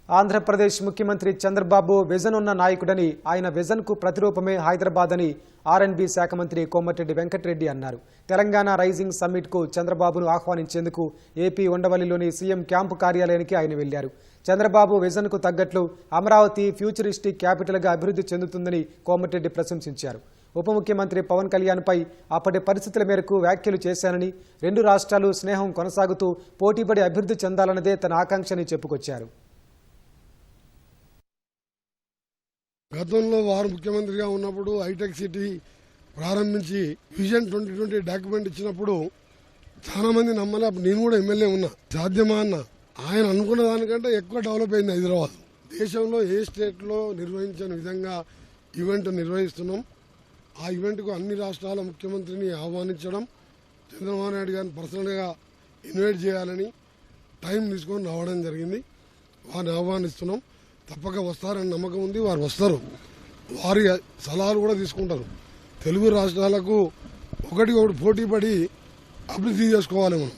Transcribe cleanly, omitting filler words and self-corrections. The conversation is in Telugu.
ఆంధ్రప్రదేశ్ ముఖ్యమంత్రి చంద్రబాబు విజన్ ఉన్న నాయకుడని, ఆయన విజన్ కు ప్రతిరూపమే హైదరాబాద్ అని ఆర్ఎండ్బి శాఖ మంత్రి కోమటిరెడ్డి వెంకటరెడ్డి అన్నారు. తెలంగాణ రైజింగ్ సమ్మిట్ కు చంద్రబాబును ఆహ్వానించేందుకు ఏపీ ఉండవల్లిలోని సీఎం క్యాంపు కార్యాలయానికి ఆయన వెళ్లారు. చంద్రబాబు విజన్ కు తగ్గట్లు అమరావతి ఫ్యూచరిస్టిక్ క్యాపిటల్ గా అభివృద్ధి చెందుతుందని కోమటిరెడ్డి ప్రశంసించారు. ఉప ముఖ్యమంత్రి పవన్ కళ్యాణ్ పై అప్పటి పరిస్థితుల మేరకు వ్యాఖ్యలు చేశానని, రెండు రాష్ట్రాలు స్నేహం కొనసాగుతూ పోటీపడి అభివృద్ధి చెందాలన్నదే తన ఆకాంక్షని చెప్పుకొచ్చారు. గతంలో వారు ముఖ్యమంత్రిగా ఉన్నప్పుడు హైటెక్ సిటీ ప్రారంభించి విజన్ 2020 డాక్యుమెంట్ ఇచ్చినప్పుడు చాలా మంది నమ్మలే. నేను కూడా ఎమ్మెల్యే ఉన్నా. సాధ్యమా అన్న ఆయన అనుకున్న దానికంటే ఎక్కువ డెవలప్ అయింది హైదరాబాద్. దేశంలో ఏ స్టేట్లో నిర్వహించని విధంగా ఈవెంట్ నిర్వహిస్తున్నాం. ఆ ఈవెంట్కు అన్ని రాష్ట్రాల ముఖ్యమంత్రిని ఆహ్వానించడం, చంద్రబాబు నాయుడు గారిని పర్సనల్గా ఇన్వైట్ చేయాలని టైం తీసుకొని రావడం జరిగింది. వారిని ఆహ్వానిస్తున్నాం. తప్పక వస్తారని నమ్మకం ఉంది. వారు వస్తారు. వారి సలహాలు కూడా తీసుకుంటారు. తెలుగు రాష్ట్రాలకు ఒకటి పోటీ పడి అభివృద్ధి చేసుకోవాలి మనం.